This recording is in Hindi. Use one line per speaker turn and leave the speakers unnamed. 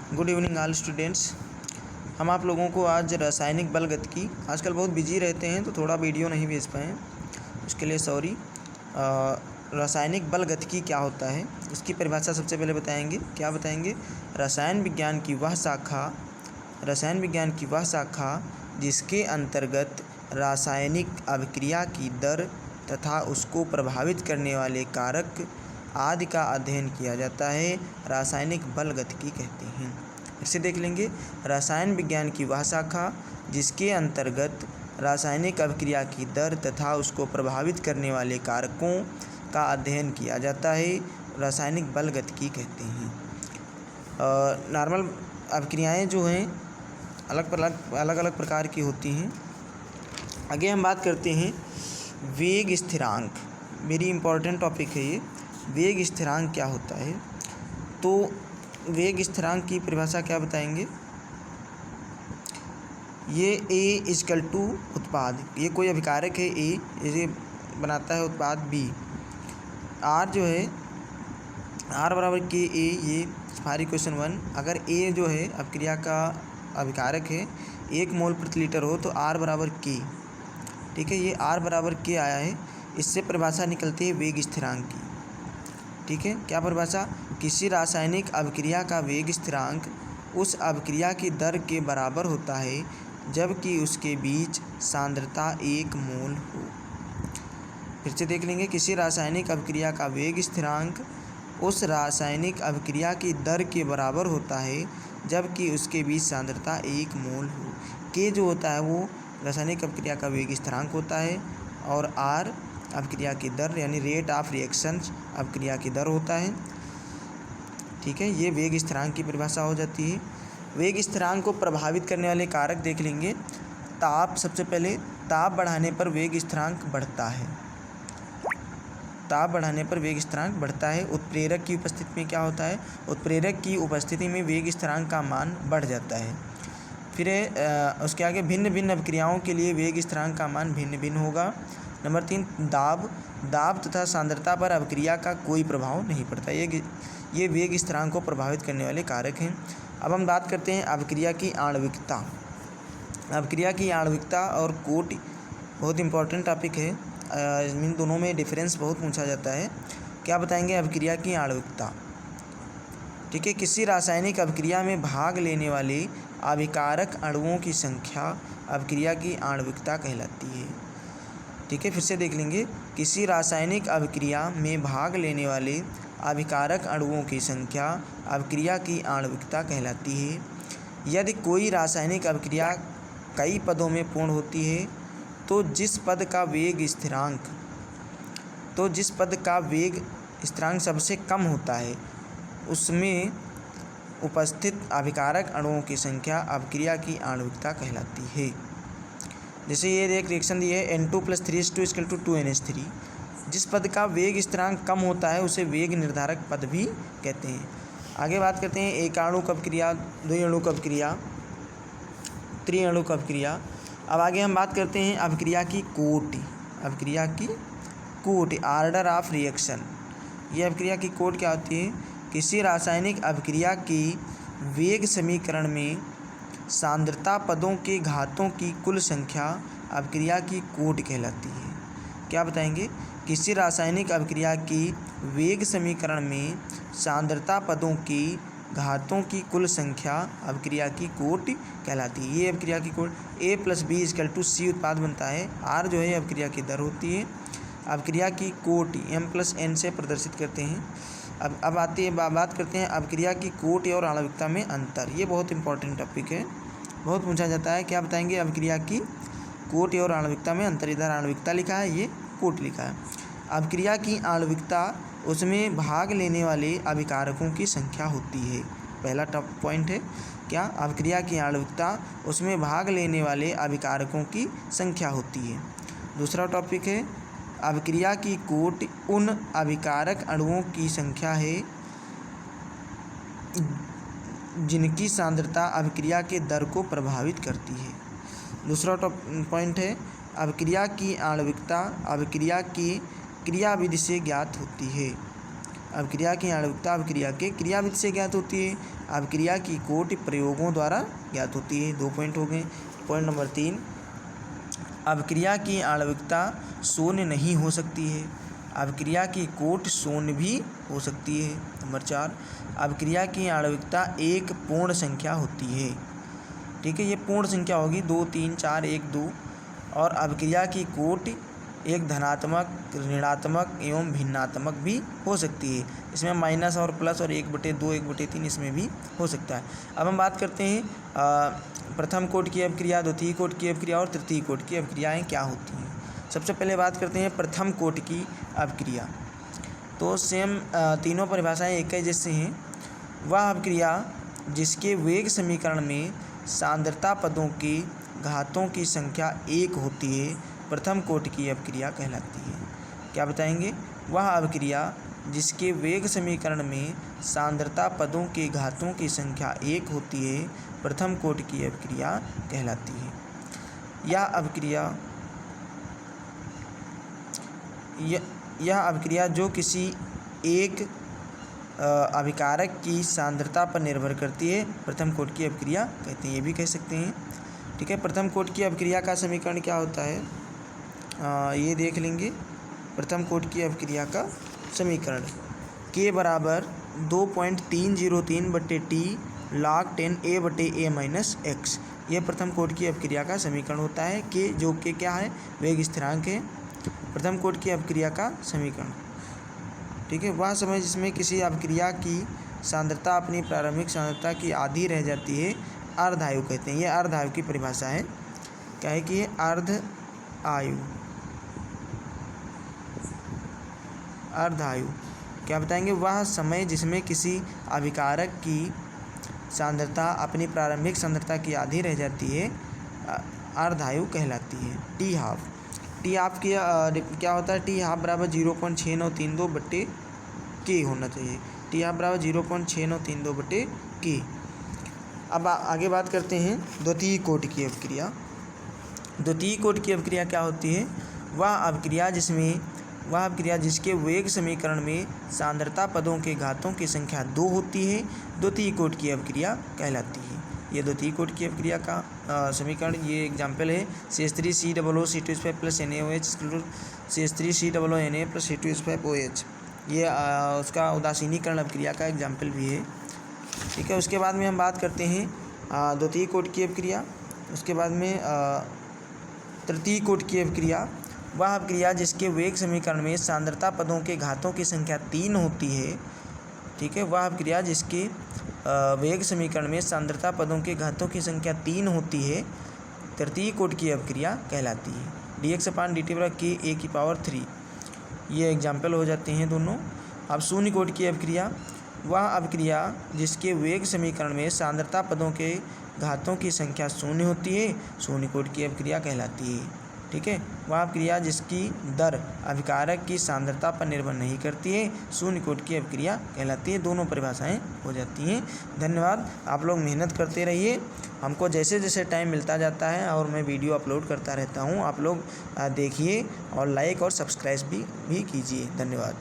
Good evening all students. हम आप लोगों को आज रासायनिक बल गतिकी, आजकल बहुत बिजी रहते हैं तो थोड़ा वीडियो नहीं भेज पाए, उसके लिए सॉरी। रासायनिक बल गतिकी क्या होता है उसकी परिभाषा सबसे पहले बताएंगे। क्या बताएंगे? रसायन विज्ञान की वह शाखा जिसके अंतर्गत रासायनिक अभिक्रिया की दर तथा उसको प्रभावित करने वाले कारक आदि का अध्ययन किया जाता है, रासायनिक बल गतिकी कहते हैं। इसे देख लेंगे। रसायन विज्ञान की वह शाखा जिसके अंतर्गत रासायनिक अभिक्रिया की दर तथा उसको प्रभावित करने वाले कारकों का अध्ययन किया जाता है, रासायनिक बल गतिकी कहते हैं। नॉर्मल अभिक्रियाएँ जो हैं अलग अलग प्रकार की होती हैं। आगे हम बात करते हैं वेग स्थिरांक। वेरी इम्पोर्टेंट टॉपिक है ये। वेग स्थिरांक क्या होता है? तो वेग स्थिरांक की परिभाषा क्या बताएंगे? ये A = उत्पाद, ये कोई अभिकारक है A, ये बनाता है उत्पाद B। R जो है R = KA, ये हमारी क्वेश्चन 1। अगर A जो है अभिक्रिया का अभिकारक है 1 मोल प्रति लीटर हो तो R = K। ठीक है, ये R = K आया है। इससे परिभाषा निकलती है वेग स्थिरांक की। ठीक है, क्या परिभाषा? किसी रासायनिक अभिक्रिया का वेग स्थिरांक उस अभिक्रिया की दर के बराबर होता है जबकि उसके बीच सांद्रता 1 मोल हो। फिर से देख लेंगे। किसी रासायनिक अभिक्रिया का वेग स्थिरांक उस रासायनिक अभिक्रिया की दर के बराबर होता है जबकि उसके बीच सांद्रता 1 मोल हो। के जो होता है वो रासायनिक अभिक्रिया का वेग स्थिरांक होता है और आर अभिक्रिया की दर यानी रेट ऑफ रिएक्शन अभिक्रिया की दर होता है। ठीक है, ये वेग स्थिरांक की परिभाषा हो जाती है। वेग स्थिरांक को प्रभावित करने वाले कारक देख लेंगे। ताप, सबसे पहले ताप बढ़ाने पर वेग स्थिरांक बढ़ता है। ताप बढ़ाने पर वेग स्थिरांक बढ़ता है। उत्प्रेरक की उपस्थिति में क्या होता है? उत्प्रेरक की उपस्थिति में वेग स्थिरांक का मान बढ़ जाता है। फिर उसके आगे भिन्न भिन्न अभिक्रियाओं के लिए वेग स्थिरांक का मान भिन्न भिन्न होगा। नंबर 3, दाब तथा सांद्रता पर अभिक्रिया का कोई प्रभाव नहीं पड़ता। ये वेग स्थिरांक को प्रभावित करने वाले कारक हैं। अब हम बात करते हैं अभिक्रिया की आणविकता। अभिक्रिया की आणविकता और कोटि बहुत इंपॉर्टेंट टॉपिक है। इन दोनों में डिफरेंस बहुत पूछा जाता है। क्या बताएंगे? अभिक्रिया की आणविकता। ठीक है, किसी रासायनिक अभिक्रिया में भाग लेने वाले अभिकारक अणुओं की संख्या अभिक्रिया की आणविकता कहलाती है। ठीक है, फिर से देख लेंगे। किसी रासायनिक अभिक्रिया में भाग लेने वाले अभिकारक अणुओं की संख्या अभिक्रिया की आणविकता कहलाती है। यदि कोई रासायनिक अभिक्रिया कई पदों में पूर्ण होती है तो जिस पद का वेग स्थिरांक सबसे कम होता है उसमें उपस्थित अभिकारक अणुओं की संख्या अभिक्रिया की आणविकता कहलाती है। जैसे ये एक रिएक्शन दी है N2 + 3:2 = 2NH3। जिस पद का वेग स्थिरांक कम होता है उसे वेग निर्धारक पद भी कहते हैं। आगे बात करते हैं एकाणुक अभिक्रिया, द्विअणुक अभिक्रिया, त्रिअणुक अभिक्रिया। अब आगे हम बात करते हैं अभिक्रिया की कोटि, ऑर्डर ऑफ रिएक्शन। ये अभिक्रिया की कोटि क्या होती है? किसी रासायनिक अभिक्रिया के वेग समीकरण में सांद्रता पदों के घातों की कुल संख्या अभिक्रिया की कोटि कहलाती है। क्या बताएंगे? किसी रासायनिक अभिक्रिया की वेग समीकरण में सांद्रता पदों की घातों की कुल संख्या अभिक्रिया की कोटि कहलाती है। ये अभिक्रिया की कोटि A + B = C उत्पाद बनता है। R जो है अभिक्रिया की दर होती है। अभिक्रिया की कोटि M + N से प्रदर्शित करते हैं। अब बात करते हैं अभिक्रिया की कोटि और आणविकता में अंतर। ये बहुत इंपॉर्टेंट टॉपिक है, बहुत पूछा जाता है। क्या बताएंगे? अभिक्रिया की कोटि और आणविकता में अंतर। इधर आणविकता लिखा है, ये कोटि लिखा है। अभिक्रिया की आणविकता उसमें भाग लेने वाले अभिकारकों की संख्या होती है। पहला टॉप पॉइंट है क्या? अभिक्रिया की आणविकता उसमें भाग लेने वाले अभिकारकों की संख्या होती है। दूसरा टॉपिक है अभिक्रिया की कोटि उन अभिकारक अणुओं की संख्या है जिनकी सांद्रता अभिक्रिया के दर को प्रभावित करती है। दूसरा टॉप पॉइंट है अभिक्रिया की आणविकता अभिक्रिया की क्रियाविधि से ज्ञात होती है। अभिक्रिया की आणविकता अभिक्रिया के क्रियाविधि से ज्ञात होती है। अभिक्रिया की कोटि प्रयोगों द्वारा ज्ञात होती है। 2 पॉइंट हो गए। पॉइंट नंबर 3, अभिक्रिया की आणविकता शून्य नहीं हो सकती है। अभिक्रिया की कोटि शून्य भी हो सकती है। नंबर 4, अभिक्रिया की आणविकता एक पूर्ण संख्या होती है। ठीक है, ये पूर्ण संख्या होगी 2, 3, 4, 1, 2। और अभिक्रिया की कोटि एक धनात्मक, ऋणात्मक एवं भिन्नात्मक भी हो सकती है। इसमें माइनस और प्लस और 1/2, 1/3 इसमें भी हो सकता है। अब हम बात करते हैं प्रथम कोटि की अभिक्रिया, द्वितीय कोटि की अभिक्रिया और तृतीय कोटि की अभिक्रियाएँ क्या होती हैं। सबसे पहले बात करते हैं प्रथम कोटि की अभिक्रिया। तो सेम तीनों परिभाषाएँ एक ही जैसे हैं। वह अभिक्रिया जिसके वेग समीकरण में सांद्रता पदों की घातों की संख्या 1 होती है प्रथम कोटि की अभिक्रिया कहलाती है। क्या बताएंगे? वह अभिक्रिया जिसके वेग समीकरण में सांद्रता पदों के घातों की संख्या 1 होती है प्रथम कोटि की अभिक्रिया कहलाती है। यह अभिक्रिया जो किसी एक अभिकारक की सांद्रता पर निर्भर करती है प्रथम कोटि की अभिक्रिया कहते हैं। ये भी कह सकते हैं। ठीक है, प्रथम कोटि की अभिक्रिया का समीकरण क्या होता है ये देख लेंगे। प्रथम कोटि की अभिक्रिया का समीकरण K बराबर 2.303/T log 10A/A-x, यह प्रथम कोटि की अभिक्रिया का समीकरण होता है। K जो कि क्या है? वेग स्थिरांक है। प्रथम कोटि की अभिक्रिया का समीकरण। ठीक है, वह समय जिसमें किसी अभिक्रिया की सांद्रता अपनी प्रारंभिक सांद्रता की आधी रह जाती है अर्ध आयु कहते हैं। ये अर्ध आयु की परिभाषा है। क्या है कि ये अर्ध आयु क्या बताएंगे? वह समय जिसमें किसी अभिकारक की सांद्रता अपनी प्रारंभिक सांद्रता की आधी रह जाती है अर्ध आयु कहलाती है। टी हाफ की क्या होता है? टी हाफ बराबर 0.6932/K होना चाहिए। टी हाफ बराबर 0.6932/K। अब आगे बात करते हैं द्वितीय कोटि की अभिक्रिया। द्वितीय कोटि की अभिक्रिया क्या होती है? वह अभिक्रिया जिसके वेग समीकरण में सांद्रता पदों के घातों की संख्या 2 होती है द्वितीय कोटि की अभिक्रिया कहलाती है। ये द्वितीय कोटि की अभिक्रिया का समीकरण, ये एग्जाम्पल है CH3COO NaOH CH3COO Na + C2H5OH। ये उसका उदासीनीकरण अभिक्रिया का एग्जाम्पल भी है। ठीक है, उसके बाद में हम बात करते हैं द्वितीय कोटि की अभिक्रिया। उसके बाद में तृतीय कोटि की अभिक्रिया। वह अभिक्रिया जिसके वेग समीकरण में सांद्रता पदों के घातों की संख्या 3 होती है। ठीक है, वह अभिक्रिया जिसके वेग समीकरण में सांद्रता पदों के घातों की संख्या 3 होती है तृतीय कोटि की अभिक्रिया कहलाती है। dx/dt/K⁴ ये एग्जाम्पल हो जाते हैं दोनों। अब शून्य कोटि की अभिक्रिया। वह अभिक्रिया जिसके वेग समीकरण में सांद्रता पदों के घातों की संख्या 0 होती है शून्य कोटि की अभिक्रिया कहलाती है। ठीक है, वह अभिक्रिया जिसकी दर अभिकारक की सांद्रता पर निर्भर नहीं करती है शून्य कोटि की अभिक्रिया कहलाती है। दोनों परिभाषाएं हो जाती हैं। धन्यवाद। आप लोग मेहनत करते रहिए। हमको जैसे जैसे टाइम मिलता जाता है और मैं वीडियो अपलोड करता रहता हूं, आप लोग देखिए और लाइक और सब्सक्राइब भी कीजिए। धन्यवाद।